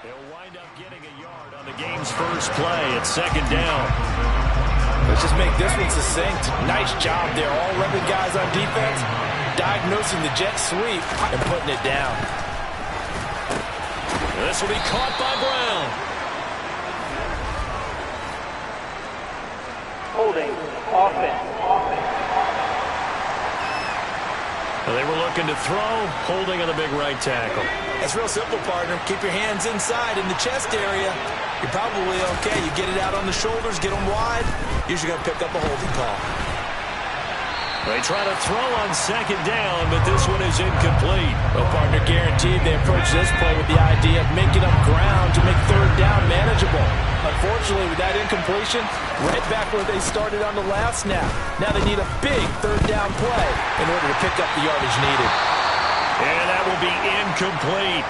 He'll wind up getting a yard on the game's first play at second down. Let's just make this one succinct. Nice job there. All 11 guys on defense diagnosing the jet sweep and putting it down. This will be caught by Brown. Holding. Offense. They were looking to throw, holding on the big right tackle. It's real simple, partner. Keep your hands inside in the chest area. You're probably okay. You get it out on the shoulders, get them wide. Usually going to pick up a holding call. They try to throw on second down, but this one is incomplete. Well, partner, guaranteed they approach this play with the idea of making up ground to make third down manageable. Unfortunately, with that incompletion, right back where they started on the last snap. Now they need a big third down play in order to pick up the yardage needed. And that will be incomplete.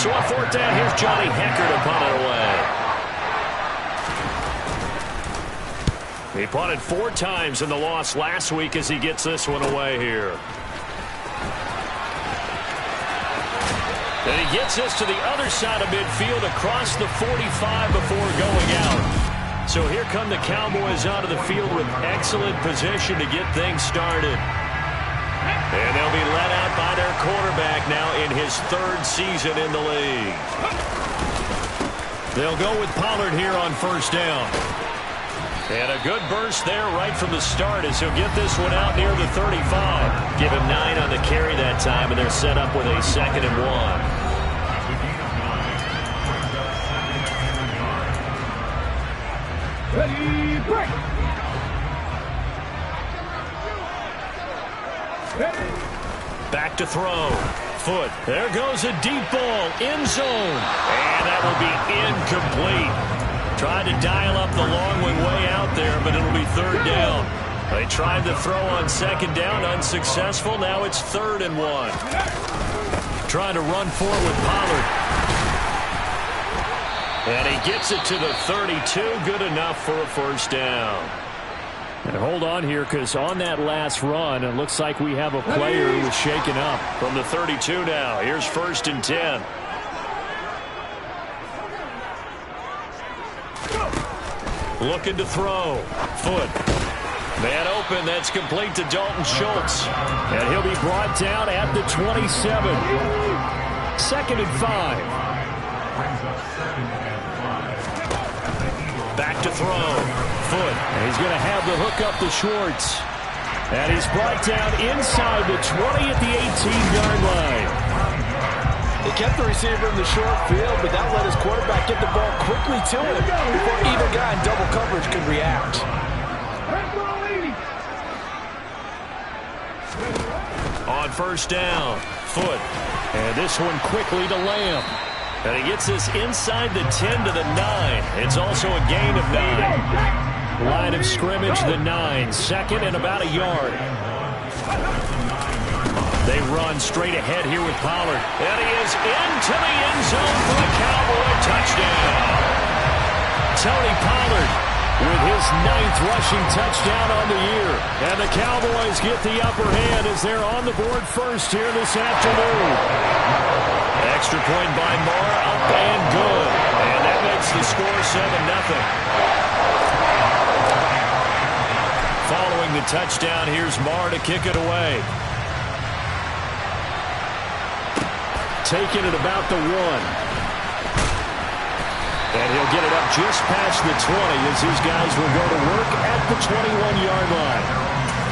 So on fourth down, here's Johnny Hecker to punt it away. He punted 4 times in the loss last week as he gets this one away here. And he gets this to the other side of midfield across the 45 before going out. So here come the Cowboys onto the field with excellent position to get things started. And they'll be let out by their quarterback now in his 3rd season in the league. They'll go with Pollard here on first down. And a good burst there right from the start as he'll get this one out near the 35. Give him 9 on the carry that time, and they're set up with a 2nd and 1. Ready, break! Back to throw. Foot. There goes a deep ball. End zone. And that will be incomplete. Tried to dial up the long one way out there, but it'll be 3rd down. They tried to throw on 2nd down. Unsuccessful. Now it's 3rd and 1. Trying to run for it with Pollard. And he gets it to the 32. Good enough for a first down. And hold on here, because on that last run, it looks like we have a player who was shaken up. From the 32 now, here's 1st and 10. Looking to throw. Foot. Man open, that's complete to Dalton Schultz. And he'll be brought down at the 27. 2nd and 5. Back to throw. Foot. And he's going to have the hook up to Schwartz. And he's brought down inside the 20 at the 18-yard line. They kept the receiver in the short field, but that let his quarterback get the ball quickly to him before either guy in double coverage could react. On first down, Foot. And this one quickly to Lamb. And he gets this inside the 10 to the 9. It's also a gain of 9. Line of scrimmage, the 9. 2nd and about a yard. They run straight ahead here with Pollard. And he is into the end zone for the Cowboy touchdown. Tony Pollard with his 9th rushing touchdown on the year. And the Cowboys get the upper hand as they're on the board first here this afternoon. Extra point by Marr, up and good. And that makes the score 7-0. Following the touchdown, here's Marr to kick it away. Taking it about the 1. And he'll get it up just past the 20 as these guys will go to work at the 21-yard line.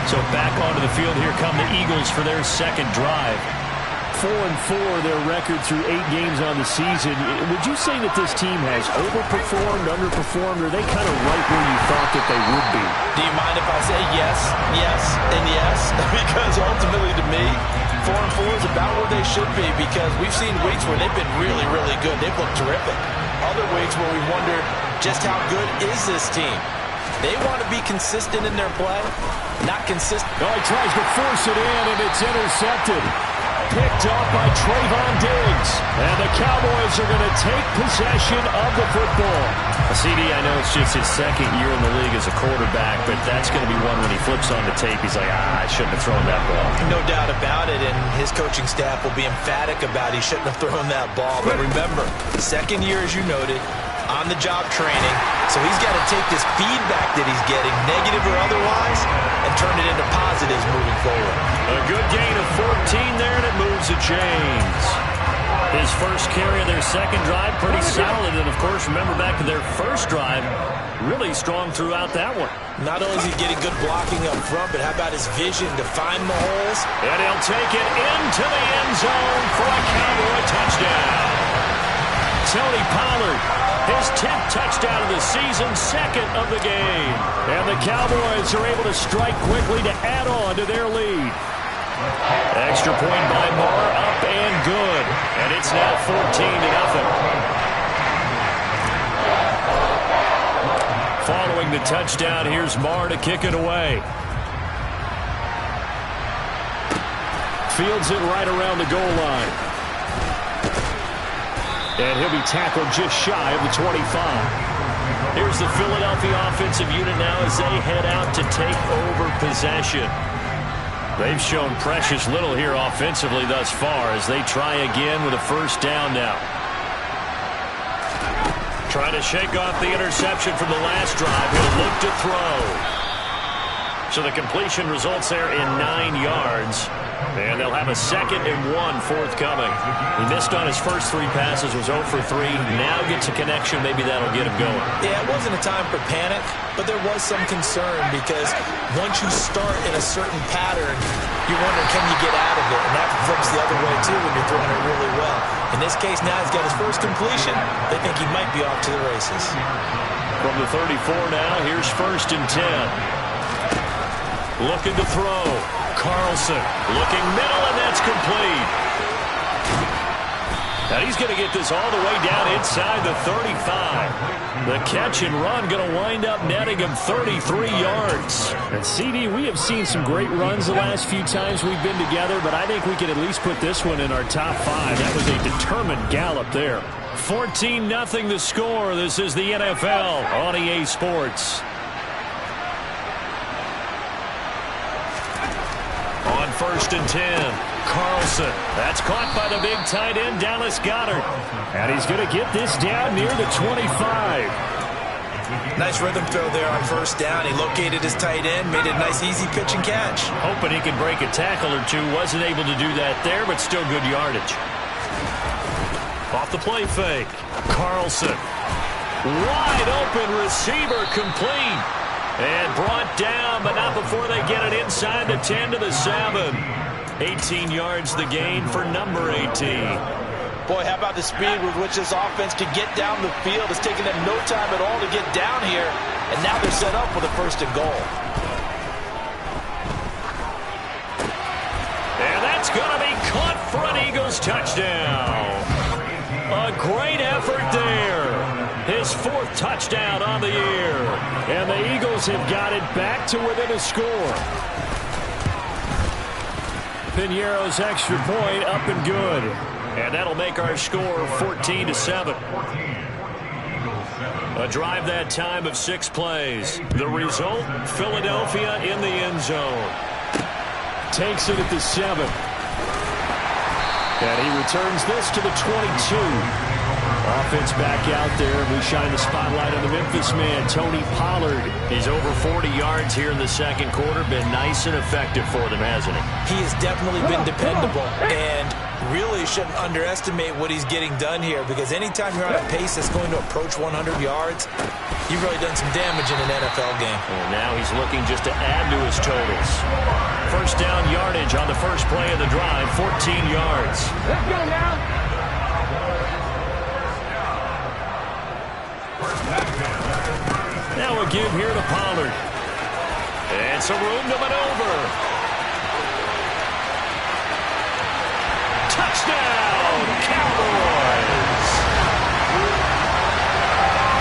So back onto the field, here come the Eagles for their 2nd drive. 4-4, their record through 8 games on the season. Would you say that this team has overperformed, underperformed, or are they kind of right where you thought that they would be? Do you mind if I say yes, yes, and yes? Because ultimately to me, 4-4 is about where they should be, because we've seen weeks where they've been really, really good. They've looked terrific. Other weeks where we wondered, just how good is this team. They want to be consistent in their play, not consistent. Oh, he tries to force it in, and it's intercepted. Picked up by Trayvon Diggs. And the Cowboys are going to take possession of the football. CD, I know it's just his second year in the league as a quarterback, but that's going to be one when he flips on the tape. He's like, I shouldn't have thrown that ball. No doubt about it, and his coaching staff will be emphatic about he shouldn't have thrown that ball. But remember, second year, as you noted, on-the-job training, so he's got to take this feedback that he's getting, negative or otherwise, and turn it into positives moving forward. A good gain of 14 there, and it moves the chains. His first carry of their second drive, pretty solid. And, of course, remember back to their first drive, really strong throughout that one. Not only is he getting good blocking up front, but how about his vision to find the holes? And he'll take it into the end zone for a Cowboy touchdown. Tony Pollard, his 10th touchdown of the season, second of the game. And the Cowboys are able to strike quickly to add on to their lead. Extra point by Moore, up and good. And it's now 14-0. Following the touchdown, here's Moore to kick it away. Fields it right around the goal line. And he'll be tackled just shy of the 25. Here's the Philadelphia offensive unit now as they head out to take over possession. They've shown precious little here offensively thus far as they try again with a first down now. Trying to shake off the interception from the last drive. He'll look to throw. So the completion results there in 9 yards. And they'll have a 2nd and 1 forthcoming. He missed on his first 3 passes, was 0 for 3. Now gets a connection. Maybe that'll get him going. Yeah, it wasn't a time for panic, but there was some concern because once you start in a certain pattern, you wonder, can you get out of it? And that flips the other way, too, when you're throwing it really well. In this case, now he's got his first completion. They think he might be off to the races. From the 34 now, here's 1st and 10. Looking to throw. Carlson looking middle, and that's complete. Now he's going to get this all the way down inside the 35. The catch and run going to wind up netting him 33 yards. And CD, we have seen some great runs the last few times we've been together, but I think we can at least put this one in our top 5. That was a determined gallop there. 14-0 the score. This is the NFL on EA Sports. On 1st and 10, Carlson. That's caught by the big tight end, Dallas Goedert. And he's going to get this down near the 25. Nice rhythm throw there on 1st down. He located his tight end, made it a nice easy pitch and catch. Hoping he could break a tackle or two. Wasn't able to do that there, but still good yardage. Off the play fake. Carlson. Wide open receiver, complete. And brought down, but not before they get it inside the 10 to the 7. 18 yards the gain for number 18. Boy, how about the speed with which this offense can get down the field. It's taken them no time at all to get down here. And now they're set up for the 1st and goal. And that's going to be caught for an Eagles touchdown. A great effort there. His 4th touchdown on the year. And the Eagles have got it back to within a score. Piñeiro's extra point up and good. And that'll make our score 14-7. A drive that time of 6 plays. The result, Philadelphia in the end zone. Takes it at the 7. And he returns this to the 22. Offense back out there. We shine the spotlight on the Memphis man, Tony Pollard. He's over 40 yards here in the second quarter. Been nice and effective for them, hasn't he? He has definitely been dependable and really shouldn't underestimate what he's getting done here because anytime you're on a pace that's going to approach 100 yards, you've really done some damage in an NFL game. And now he's looking just to add to his totals. First down yardage on the first play of the drive, 14 yards. Let's go now. Now a give here to Pollard. And some room to maneuver. Touchdown, Cowboys!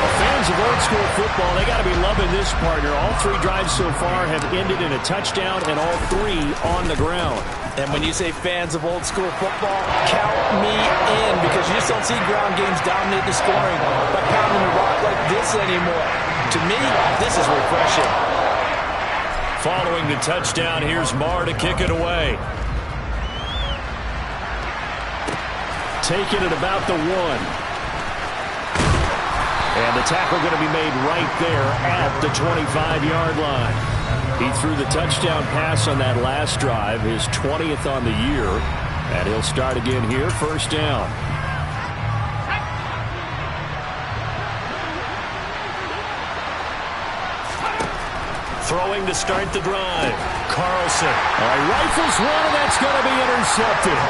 The fans Fans of old school football, they got to be loving this partner. All 3 drives so far have ended in a touchdown, and all 3 on the ground. And when you say fans of old school football, count me in, because you just don't see ground games dominate the scoring by pounding the rock like this anymore. To me, this is refreshing. Following the touchdown, here's Marr to kick it away. Taking it about the 1. And the tackle going to be made right there at the 25-yard line. He threw the touchdown pass on that last drive, his 20th on the year. And he'll start again here, first down. Throwing to start the drive. Carlson. Rifles one, and that's going to be intercepted.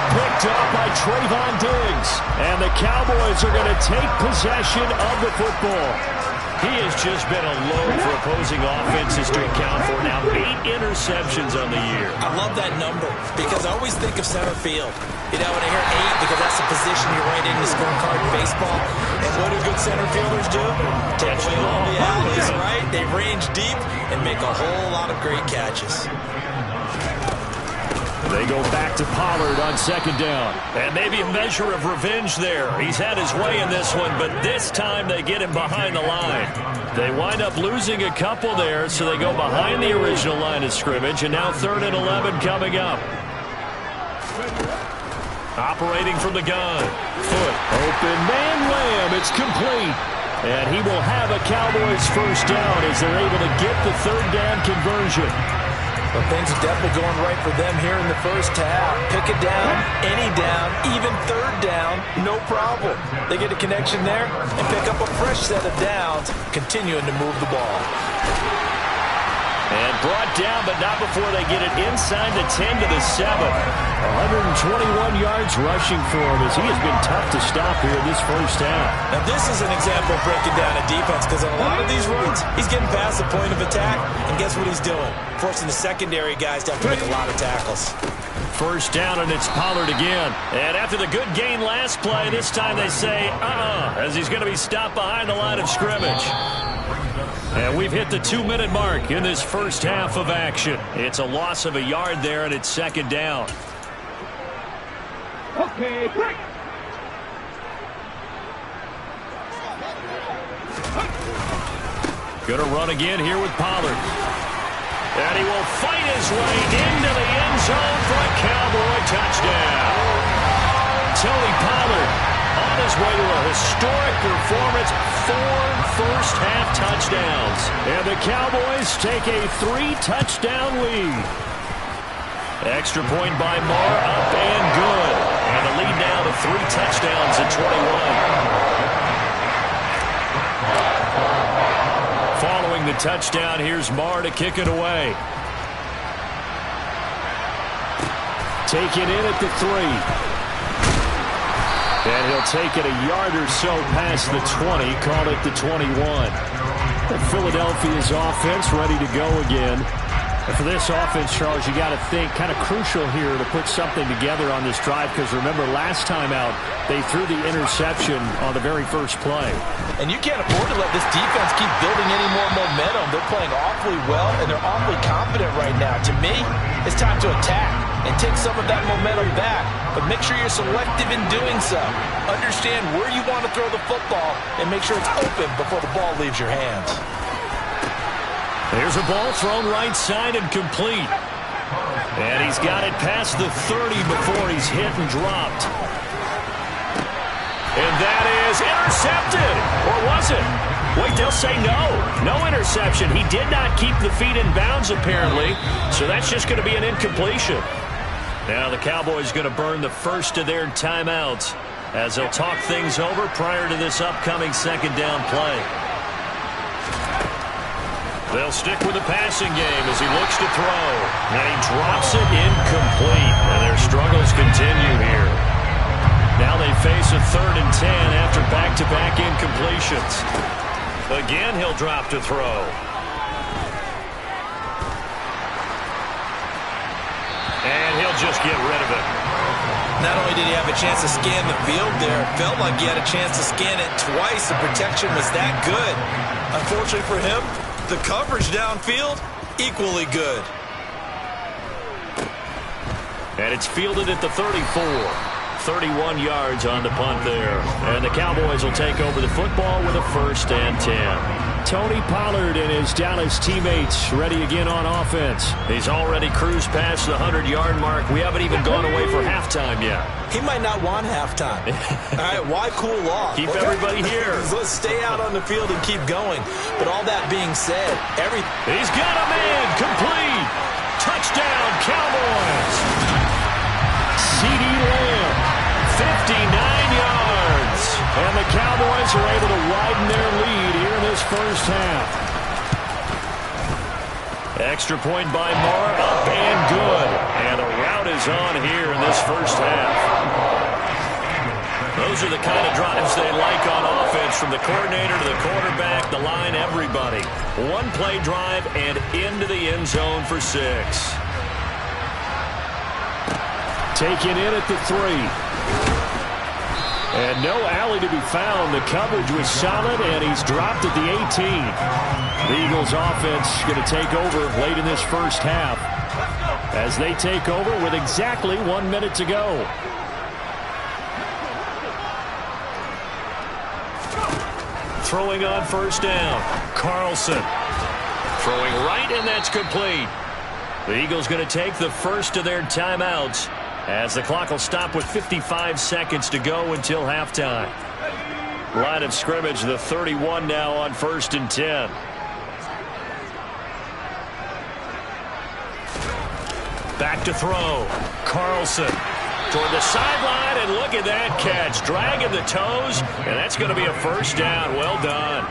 Picked up by Trayvon Diggs. And the Cowboys are going to take possession of the football. He has just been a load for opposing offenses to account for. Now 8 interceptions on the year. I love that number because I always think of center field. You know, when I hear 8, because that's the position you're right in the scorecard in baseball. And what do good center fielders do? Take away all the alleys, right? They range deep and make a whole lot of great catches. They go back to Pollard on second down. And maybe a measure of revenge there. He's had his way in this one, but this time they get him behind the line. They wind up losing a couple there, so they go behind the original line of scrimmage, and now 3rd and 11 coming up. Operating from the gun. Foot. Open man Lamb. It's complete. And he will have a Cowboys first down as they're able to get the 3rd down conversion. Well, things are definitely going right for them here in the first half. Pick it down, any down, even 3rd down, no problem. They get a connection there and pick up a fresh set of downs, continuing to move the ball. And brought down, but not before they get it inside the 10 to the 7. 121 yards rushing for him as he has been tough to stop here in this first half. Now this is an example of breaking down a defense, because on a lot of these runs, he's getting past the point of attack, and guess what he's doing? Forcing the secondary guys to have to make a lot of tackles. First down, and it's Pollard again. And after the good gain last play, this time they say, as he's going to be stopped behind the line of scrimmage. And we've hit the 2-minute mark in this first half of action. It's a loss of a yard there, and it's second down. Okay, break. Gonna run again here with Pollard. And he will fight his way into the end zone for a Cowboy touchdown. Tony Pollard on his way to a historic performance, 4 first-half touchdowns. And the Cowboys take a 3-touchdown lead. Extra point by Marr, up and good. And the lead now to 3 touchdowns at 21. Following the touchdown, here's Marr to kick it away. Taken in at the 3. And he'll take it a yard or so past the 20, call it the 21. Philadelphia's offense ready to go again. And for this offense, Charles, you got to think kind of crucial here to put something together on this drive, because remember last time out they threw the interception on the very first play. And you can't afford to let this defense keep building any more momentum. They're playing awfully well, and they're awfully confident right now. To me, it's time to attack and take some of that momentum back, but make sure you're selective in doing so. Understand where you want to throw the football and make sure it's open before the ball leaves your hands. There's a ball thrown right side and complete. And he's got it past the 30 before he's hit and dropped. And that is intercepted. Or was it? Wait, they'll say no. No interception. He did not keep the feet in bounds, apparently. So that's just going to be an incompletion. Now the Cowboys going to burn the first of their timeouts as they'll talk things over prior to this upcoming second down play. They'll stick with the passing game as he looks to throw. And he drops it incomplete. And their struggles continue here. Now they face a 3rd and 10 after back-to-back incompletions. Again, he'll drop to throw. And he'll just get rid of it. Not only did he have a chance to scan the field there, it felt like he had a chance to scan it twice. The protection was that good. Unfortunately for him, the coverage downfield, equally good. And it's fielded at the 34. 31 yards on the punt there. And the Cowboys will take over the football with a 1st and 10. Tony Pollard and his Dallas teammates ready again on offense. He's already cruised past the 100-yard mark. We haven't even gone away for halftime yet. He might not want halftime. All right, why cool off? Keep everybody here. Let's stay out on the field and keep going. But all that being said, he's got a man complete. Touchdown, Cowboys. CeeDee Lamb, 59 yards. And the Cowboys are able to widen their lead here in this first half. Extra point by Moore, up and good. And the rout is on here in this first half. Those are the kind of drives they like on offense, from the coordinator to the quarterback, the line, everybody. One play drive and into the end zone for 6. Taken in at the 3. And no alley to be found. The coverage was solid, and he's dropped at the 18. The Eagles offense going to take over late in this first half as they take over with exactly 1 minute to go. Throwing on 1st down. Carlson. Throwing right, and that's complete. The Eagles going to take the first of their timeouts, as the clock will stop with 55 seconds to go until halftime. Line of scrimmage, the 31 now on 1st and 10. Back to throw. Carlson toward the sideline, and look at that catch. Dragging the toes, and that's going to be a 1st down. Well done.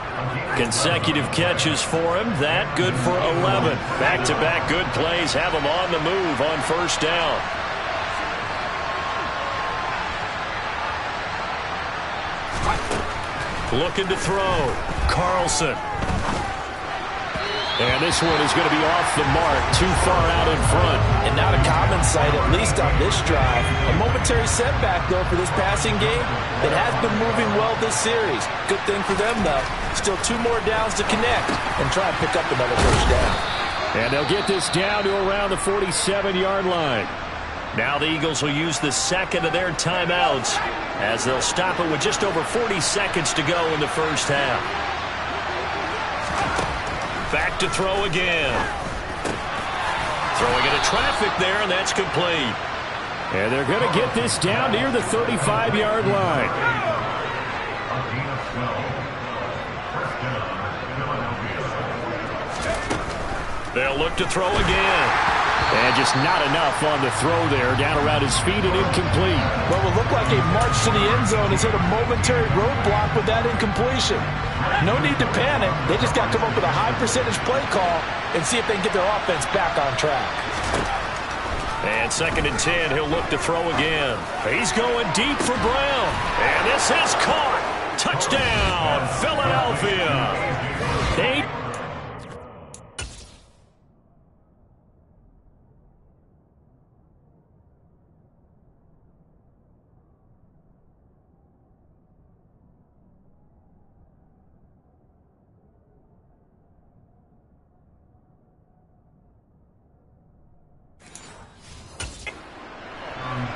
Consecutive catches for him. That good for 11. Back-to-back good plays have him on the move on 1st down. Looking to throw. Carlson. And this one is going to be off the mark, too far out in front. And not a common sight, at least on this drive. A momentary setback, though, for this passing game. It has been moving well this series. Good thing for them, though. Still 2 more downs to connect and try and pick up another 1st down. And they'll get this down to around the 47-yard line. Now the Eagles will use the second of their timeouts, as they'll stop it with just over 40 seconds to go in the first half. Back to throw again. Throwing into traffic there, and that's complete. And they're going to get this down near the 35-yard line. They'll look to throw again. And just not enough on the throw there, down around his feet and incomplete. What will look like a march to the end zone has hit a momentary roadblock with that incompletion. No need to panic. They just got to come up with a high percentage play call and see if they can get their offense back on track. And 2nd and 10, he'll look to throw again. He's going deep for Brown. And this has caught. Touchdown, Philadelphia.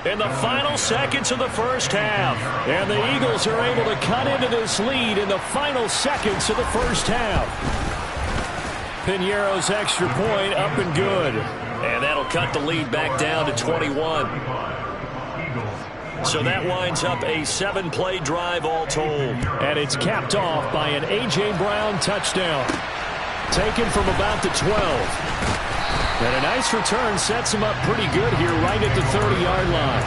In the final seconds of the first half. And the Eagles are able to cut into this lead in the final seconds of the first half. Piñeiro's extra point up and good. And that'll cut the lead back down to 21. So that winds up a 7-play drive all told. And it's capped off by an A.J. Brown touchdown. Taken from about the 12. And a nice return sets him up pretty good here right at the 30-yard line.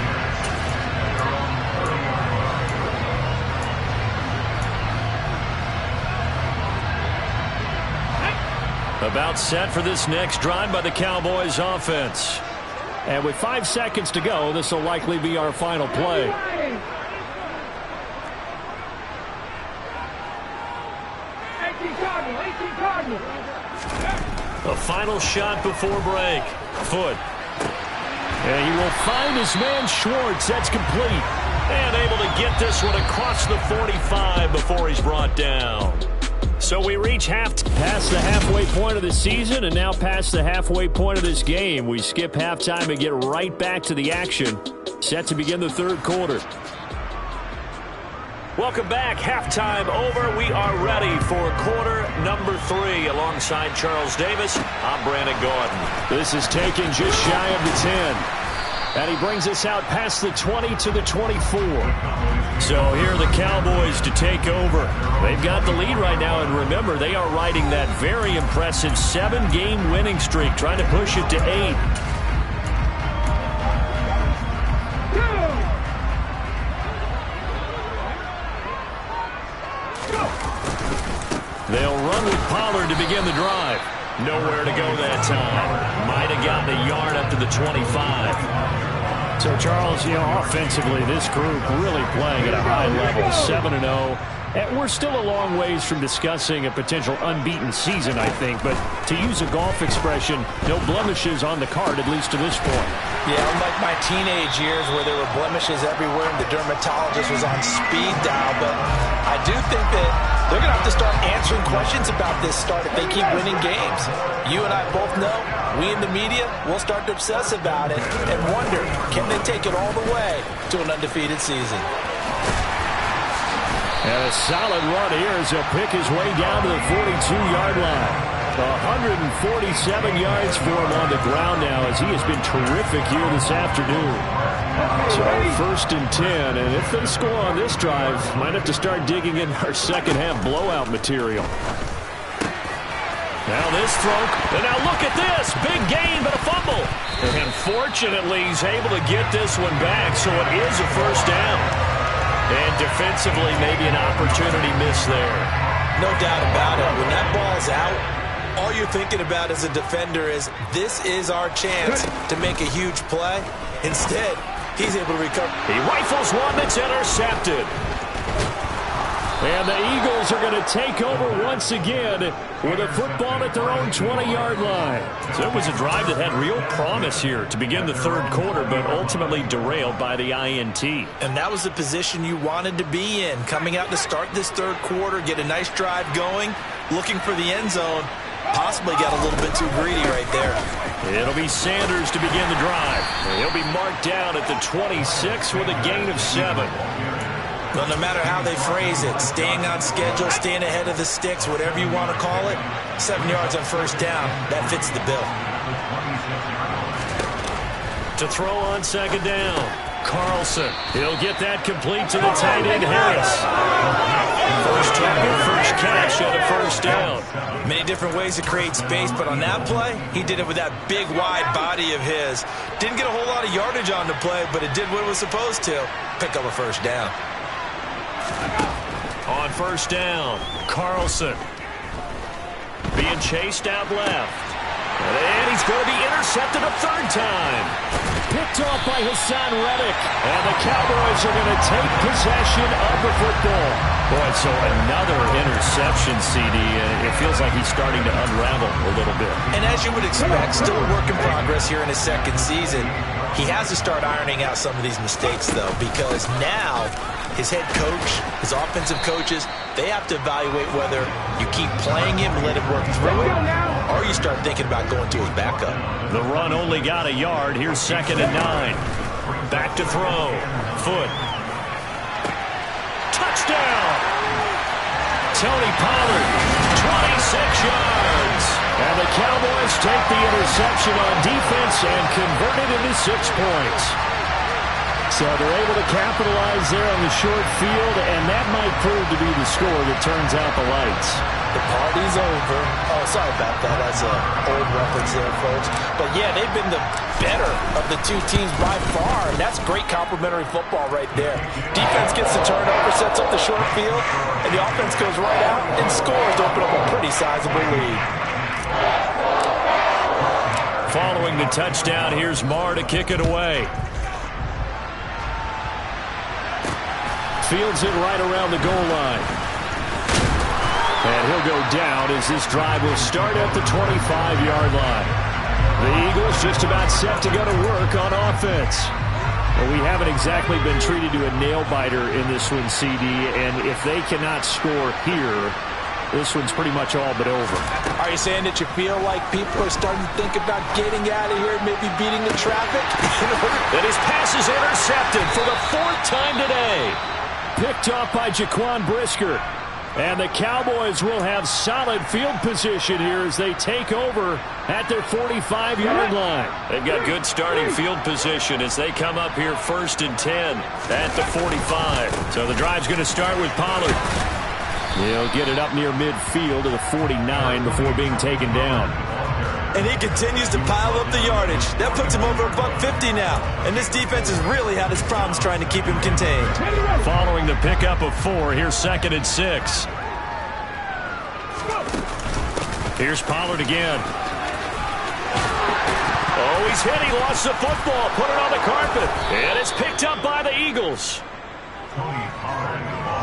About set for this next drive by the Cowboys offense. And with 5 seconds to go, this will likely be our final play. A final shot before break. Foot. And he will find his man Schwartz. That's complete. And able to get this one across the 45 before he's brought down. So we reach past the halfway point of the season and now past the halfway point of this game. We skip halftime and get right back to the action. Set to begin the third quarter. Welcome back. Halftime over. We are ready for quarter number 3. Alongside Charles Davis, I'm Brandon Gordon. This is taken just shy of the 10. And he brings us out past the 20 to the 24. So here are the Cowboys to take over. They've got the lead right now, and remember, they are riding that very impressive 7-game winning streak, trying to push it to 8. They'll run with Pollard to begin the drive. Nowhere to go that time. Might have gotten a yard up to the 25. So, Charles, offensively, this group really playing at a high level, 7-0. And we're still a long ways from discussing a potential unbeaten season, I think. But to use a golf expression, no blemishes on the card, at least to this point. Yeah, unlike my teenage years where there were blemishes everywhere and the dermatologist was on speed dial. But I do think that they're going to have to start answering questions about this start if they keep winning games. You and I both know, we in the media will start to obsess about it and wonder, can they take it all the way to an undefeated season? And a solid run here as he'll pick his way down to the 42-yard line. 147 yards for him on the ground now as he has been terrific here this afternoon. So first and 10, and if they score on this drive, might have to start digging in our second half blowout material. Now this throw, and now look at this. Big gain, but a fumble. And fortunately, he's able to get this one back, so it is a first down. And defensively, maybe an opportunity miss there. No doubt about it. When that ball's out, all you're thinking about as a defender is, this is our chance to make a huge play. Instead, he's able to recover. He rifles one that's intercepted. And the Eagles are going to take over once again with a football at their own 20-yard line. So it was a drive that had real promise here to begin the third quarter, but ultimately derailed by the INT. And that was the position you wanted to be in, coming out to start this third quarter, get a nice drive going, looking for the end zone. Possibly got a little bit too greedy right there. It'll be Sanders to begin the drive. He'll be marked down at the 26 with a gain of 7. Well, no matter how they phrase it, staying on schedule, staying ahead of the sticks, whatever you want to call it, 7 yards on first down, that fits the bill. To throw on second down, Carlson. He'll get that complete to the tight end, Harris. First target, first catch at a first down. Many different ways to create space, but on that play, he did it with that big, wide body of his. Didn't get a whole lot of yardage on the play, but it did what it was supposed to. Pick up a first down. On first down, Carlson being chased out left. And he's going to be intercepted a third time. Picked off by Hassan Reddick. And the Cowboys are going to take possession of the football. Boy, so another interception, CD. It feels like he's starting to unravel a little bit. And as you would expect, still a work in progress here in his second season. He has to start ironing out some of these mistakes, though, because now his head coach, his offensive coaches, they have to evaluate whether you keep playing him and let him work through it, or you start thinking about going to his backup. The run only got a yard. Here's second and 9. Back to throw. Foot. Touchdown! Tony Pollard, 26 yards. And the Cowboys take the interception on defense and convert it into 6 points. So they're able to capitalize there on the short field, and that might prove to be the score that turns out the lights. The party's over. Oh, sorry about that. That's an old reference there, folks. But, yeah, they've been the better of the two teams by far, and that's great complimentary football right there. Defense gets the turnover, sets up the short field, and the offense goes right out and scores to open up a pretty sizable lead. Following the touchdown, here's Marr to kick it away. Fields it right around the goal line. And he'll go down as this drive will start at the 25-yard line. The Eagles just about set to go to work on offense. Well, we haven't exactly been treated to a nail-biter in this one, CD, and if they cannot score here, this one's pretty much all but over. Are you saying that you feel like people are starting to think about getting out of here, maybe beating the traffic? And his pass is intercepted for the 4th time today. Picked off by Jaquan Brisker. And the Cowboys will have solid field position here as they take over at their 45-yard line. They've got good starting field position as they come up here 1st and 10 at the 45. So the drive's going to start with Pollard. He'll get it up near midfield to the 49 before being taken down. And he continues to pile up the yardage. That puts him over $150 now. And this defense has really had its problems trying to keep him contained. Following the pickup of 4, here's 2nd and 6. Here's Pollard again. Oh, he's hit. He lost the football. Put it on the carpet. And it's picked up by the Eagles.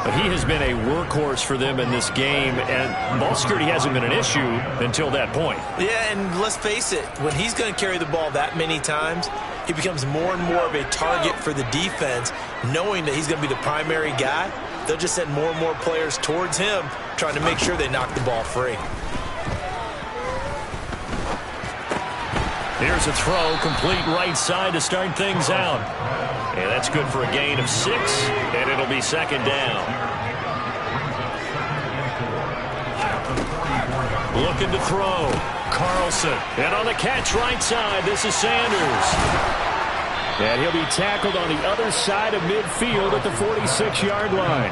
But he has been a workhorse for them in this game, and ball security hasn't been an issue until that point. Yeah, and let's face it, when he's going to carry the ball that many times, he becomes more and more of a target for the defense, knowing that he's going to be the primary guy. They'll just send more and more players towards him, trying to make sure they knock the ball free. Here's a throw, complete right side to start things out. And that's good for a gain of 6, and it'll be 2nd down. Looking to throw. Carlson. And on the catch right side, this is Sanders. And he'll be tackled on the other side of midfield at the 46-yard line.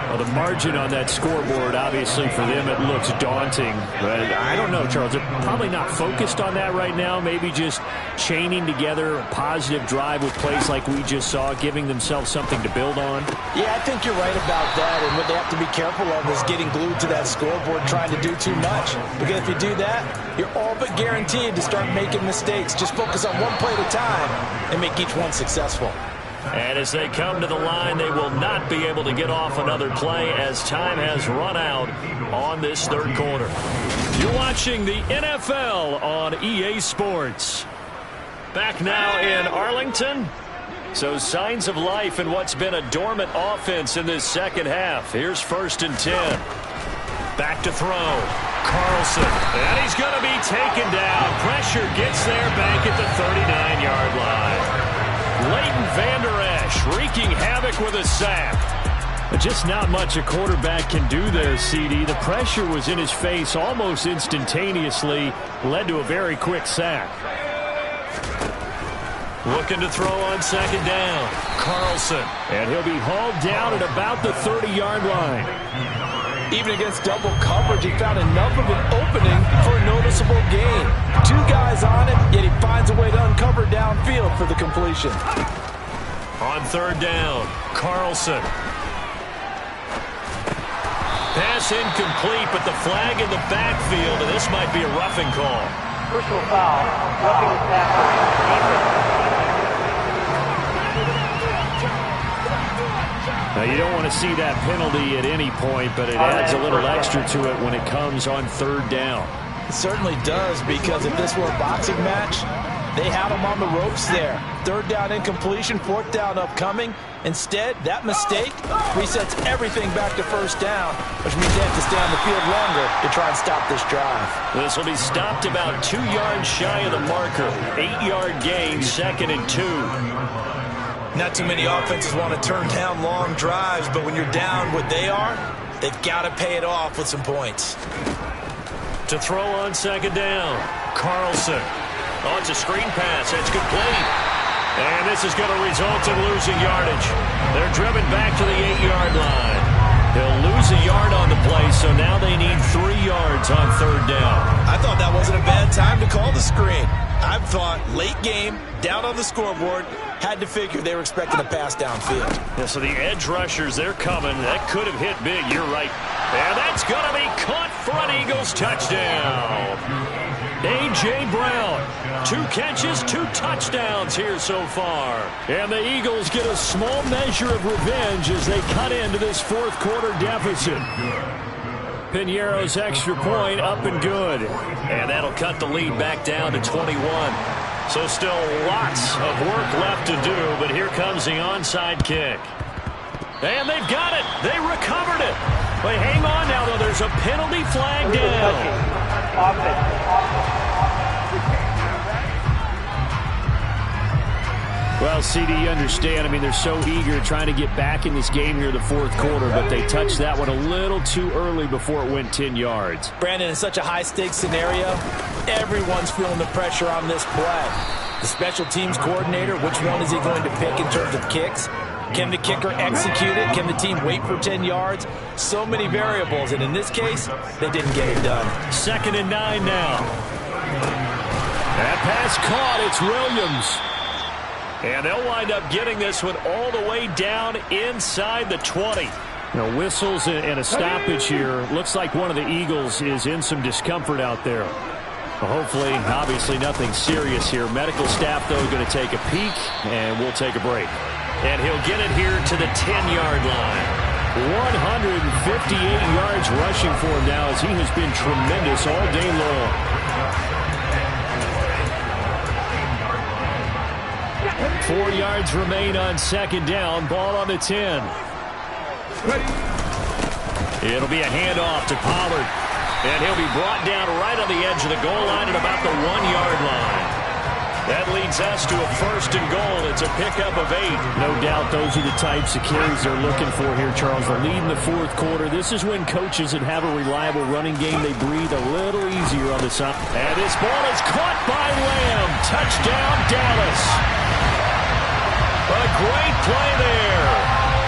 Well, the margin on that scoreboard, obviously, for them, it looks daunting. But I don't know, Charles. They're probably not focused on that right now. Maybe just chaining together a positive drive with plays like we just saw, giving themselves something to build on. Yeah, I think you're right about that. And what they have to be careful of is getting glued to that scoreboard, trying to do too much. Because if you do that, you're all but guaranteed to start making mistakes. Just focus on one play at a time and make each one successful. And as they come to the line, they will not be able to get off another play as time has run out on this 3rd quarter. You're watching the NFL on EA Sports. Back now in Arlington. So signs of life in what's been a dormant offense in this 2nd half. Here's 1st and 10. Back to throw. Carlson. And he's going to be taken down. Pressure gets there back at the 39-yard line. Leighton Vander Esch wreaking havoc with a sack. But just not much a quarterback can do there, CD. The pressure was in his face almost instantaneously. Led to a very quick sack. Looking to throw on 2nd down. Carlson. And he'll be hauled down at about the 30-yard line. Even against double coverage, he found enough of an opening for a noticeable gain. 2 guys on him, yet he finds a way to uncover downfield for the completion. On 3rd down, Carlson. Pass incomplete, but the flag in the backfield, and this might be a roughing call. Personal foul, roughing the tackle. Now, you don't want to see that penalty at any point, but it adds a little extra to it when it comes on 3rd down. It certainly does, because if this were a boxing match, they had him on the ropes there. 3rd down incompletion, 4th down upcoming. Instead, that mistake resets everything back to 1st down, which means they have to stay on the field longer to try and stop this drive. This will be stopped about 2 yards shy of the marker. 8-yard gain, 2nd and 2. Not too many offenses want to turn down long drives, but when you're down what they are, they've got to pay it off with some points. To throw on 2nd down, Carlson. Oh, it's a screen pass. It's complete. And this is going to result in losing yardage. They're driven back to the 8-yard line. They'll lose a yard on the play, so now they need 3 yards on 3rd down. I thought that wasn't a bad time to call the screen. I thought late game, down on the scoreboard, had to figure they were expecting a pass downfield. Yeah, so the edge rushers, they're coming. That could have hit big. You're right. And that's going to be caught for an Eagles touchdown. A.J. Brown, 2 catches, 2 touchdowns here so far. And the Eagles get a small measure of revenge as they cut into this 4th quarter deficit. Piñeiro's extra point up and good. And that'll cut the lead back down to 21. So still lots of work left to do, but here comes the onside kick. And they've got it. They recovered it. But hang on now, though. There's a penalty flag down. Well, CD, you understand. I mean, they're so eager trying to get back in this game here in the fourth quarter, but they touched that one a little too early before it went 10 yards. Brandon, in such a high-stakes scenario, everyone's feeling the pressure on this play. The special teams coordinator, which one is he going to pick in terms of kicks? Can the kicker execute it? Can the team wait for 10 yards? So many variables, and in this case, they didn't get it done. 2nd and 9 now. That pass caught. It's Williams. And they'll wind up getting this one all the way down inside the 20. Whistles and a stoppage here. Looks like one of the Eagles is in some discomfort out there. Hopefully, obviously nothing serious here. Medical staff, though, going to take a peek, and we'll take a break. And he'll get it here to the 10-yard line. 158 yards rushing for him now, as he has been tremendous all day long. 4 yards remain on 2nd down. Ball on the 10. It'll be a handoff to Pollard. And he'll be brought down right on the edge of the goal line at about the 1-yard line. That leads us to a 1st and goal. It's a pickup of 8. No doubt those are the types of carries they're looking for here, Charles. The lead in the fourth quarter. This is when coaches that have a reliable running game, they breathe a little easier on the side. And this ball is caught by Lamb. Touchdown, Dallas. A great play there.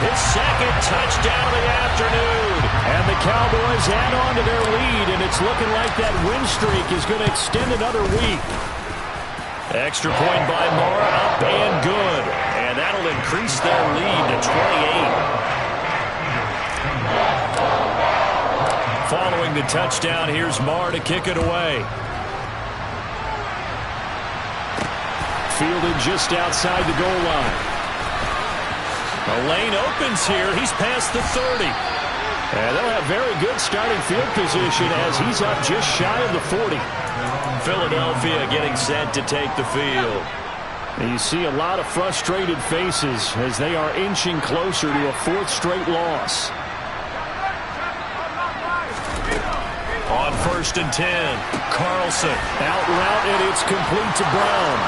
His 2nd touchdown of the afternoon. And the Cowboys add on to their lead, and it's looking like that win streak is going to extend another week. Extra point by Mara, up and good. And that'll increase their lead to 28. Following the touchdown, here's Mara to kick it away. Fielded just outside the goal line. The lane opens here. He's past the 30. And they'll have very good starting field position as he's up just shy of the 40. Philadelphia getting set to take the field. And you see a lot of frustrated faces as they are inching closer to a 4th straight loss. On 1st and 10, Carlson out route, and it's complete to Brown.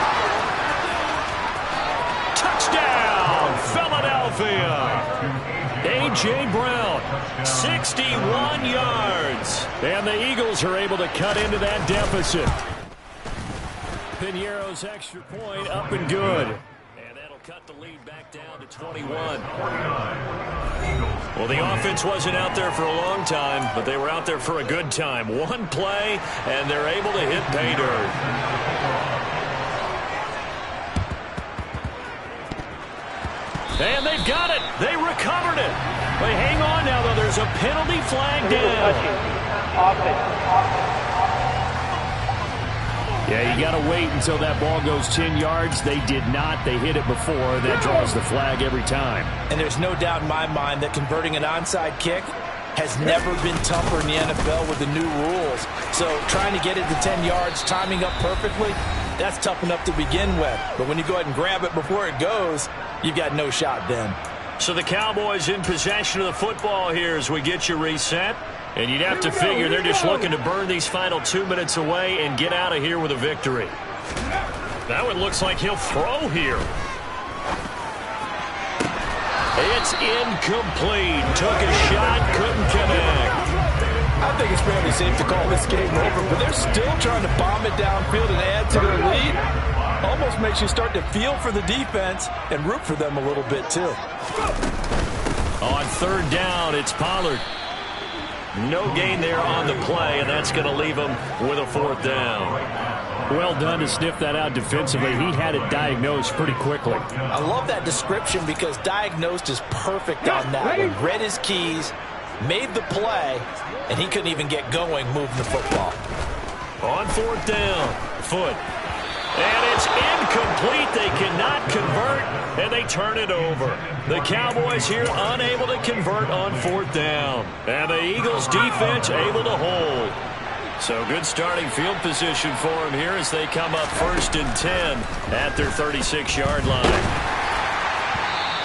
Touchdown, Philadelphia! A.J. Brown, 61 yards. And the Eagles are able to cut into that deficit. Piñeiro's extra point up and good. And that'll cut the lead back down to 21. Well, the offense wasn't out there for a long time, but they were out there for a good time. One play, and they're able to hit pay dirt. And they've got it. They recovered it. But hang on now, though. There's a penalty flag down. Yeah, you got to wait until that ball goes 10 yards. They did not. They hit it before. That draws the flag every time. And there's no doubt in my mind that converting an onside kick has never been tougher in the NFL with the new rules. So trying to get it to 10 yards, timing up perfectly, that's tough enough to begin with. But when you go ahead and grab it before it goes, you've got no shot then. So the Cowboys in possession of the football here as we get you reset. And you'd have to figure they're just looking to burn these final 2 minutes away and get out of here with a victory. That one looks like he'll throw here. It's incomplete. Took a shot, couldn't connect. I think it's fairly safe to call this game over, but they're still trying to bomb it downfield and add to their lead. Almost makes you start to feel for the defense and root for them a little bit, too. On 3rd down, it's Pollard. No gain there on the play, and that's going to leave him with a 4th down. Well done to sniff that out defensively. He had it diagnosed pretty quickly. I love that description because diagnosed is perfect on that one. Read his keys, made the play, and he couldn't even get going moving the football. On 4th down, Foot. And it's incomplete. They cannot convert, and they turn it over. The Cowboys here unable to convert on 4th down. And the Eagles defense able to hold. So good starting field position for them here as they come up 1st and 10 at their 36-yard line.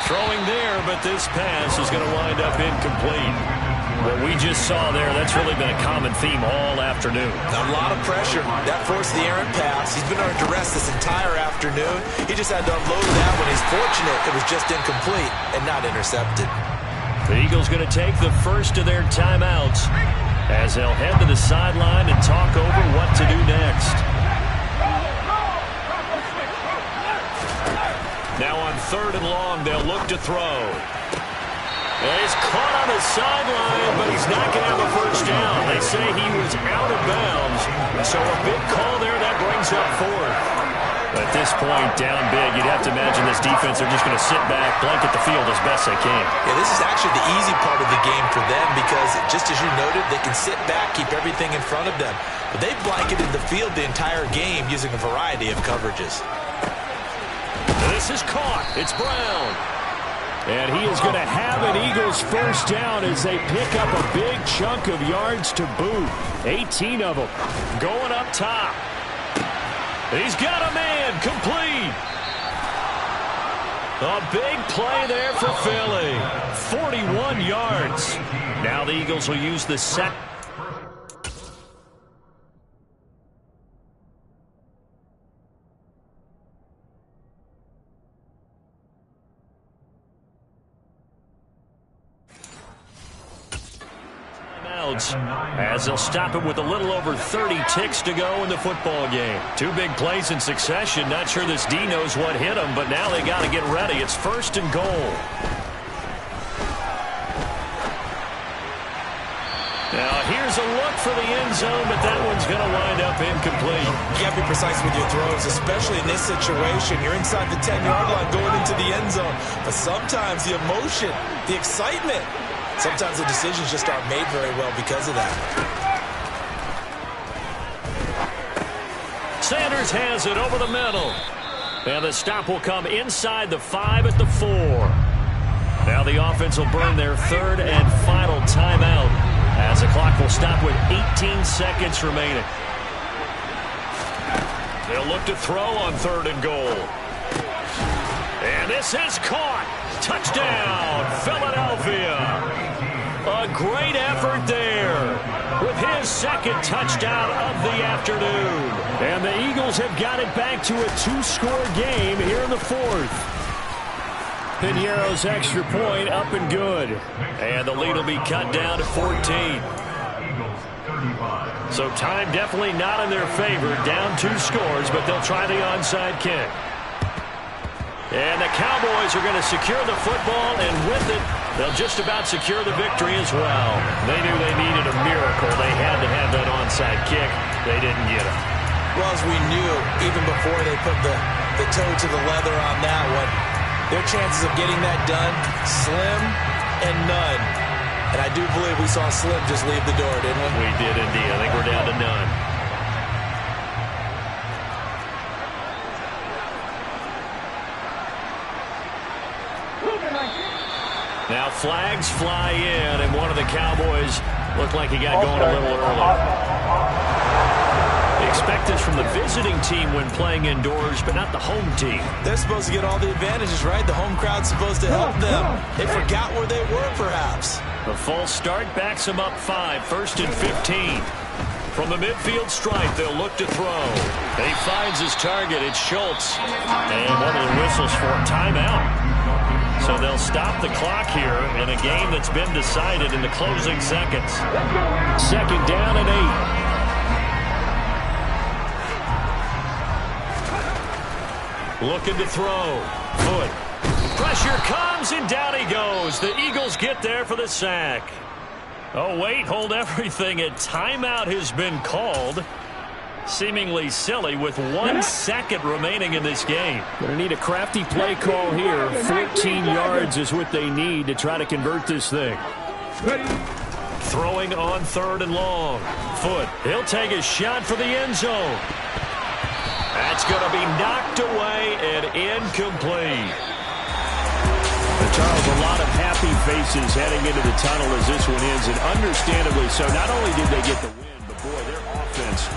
Throwing there, but this pass is going to wind up incomplete. What we just saw there, that's really been a common theme all afternoon. A lot of pressure. That forced the errant pass. He's been under duress this entire afternoon. He just had to unload that one. He's fortunate it was just incomplete and not intercepted. The Eagles going to take the first of their timeouts as they'll head to the sideline and talk over what to do next. Now on 3rd and long, they'll look to throw. And he's caught on the sideline, but he's not going to have a first down. They say he was out of bounds. So a big call there that brings up 4th. At this point, down big, you'd have to imagine this defense are just going to sit back, blanket the field as best they can. Yeah, this is actually the easy part of the game for them because, just as you noted, they can sit back, keep everything in front of them. But they've blanketed the field the entire game using a variety of coverages. This is caught. It's Brown. And he is going to have an Eagles first down as they pick up a big chunk of yards to boot. 18 of them. Going up top. He's got a man. Complete. A big play there for Philly. 41 yards. Now the Eagles will use the set. As they'll stop it with a little over 30 ticks to go in the football game. 2 big plays in succession. Not sure this D knows what hit him, but now they got to get ready. It's 1st and goal. Now here's a look for the end zone, but that one's going to wind up incomplete. You got to be precise with your throws, especially in this situation. You're inside the 10-yard line going into the end zone. But sometimes the emotion, the excitement, sometimes the decisions just aren't made very well because of that. Sanders has it over the middle. And the stop will come inside the 5 at the 4. Now the offense will burn their 3rd and final timeout as the clock will stop with 18 seconds remaining. They'll look to throw on 3rd and goal. And this is caught. Touchdown, Philadelphia. A great effort there with his 2nd touchdown of the afternoon. And the Eagles have got it back to a 2-score game here in the 4th. Piñeiro's extra point up and good. And the lead will be cut down to 14. So time definitely not in their favor. Down 2 scores, but they'll try the onside kick. And the Cowboys are going to secure the football, and with it, they'll just about secure the victory as well. They knew they needed a miracle. They had to have that onside kick. They didn't get it. Well, as we knew, even before they put the toe to the leather on that one, their chances of getting that done, slim and none. And I do believe we saw Slim just leave the door, didn't we? We did indeed. I think we're down to none. Now flags fly in, and one of the Cowboys looked like he got going a little early. They expect this from the visiting team when playing indoors, but not the home team. They're supposed to get all the advantages, right? The home crowd's supposed to help them. They forgot where they were, perhaps. The false start backs them up 5, 1st and 15. From the midfield stripe, they'll look to throw. He finds his target. It's Schultz. And one of the whistles for a timeout. So they'll stop the clock here in a game that's been decided in the closing seconds. 2nd down and 8. Looking to throw. Foot. Pressure comes, and down he goes. The Eagles get there for the sack. Oh, wait, hold everything. A timeout has been called. Seemingly silly with 1 second remaining in this game. Going to need a crafty play call here. 14 yards is what they need to try to convert this thing. Throwing on 3rd and long. Foot. He'll take a shot for the end zone. That's going to be knocked away and incomplete. Charles, a lot of happy faces heading into the tunnel as this one ends, and understandably so. Not only did they get the win, but boy, their offense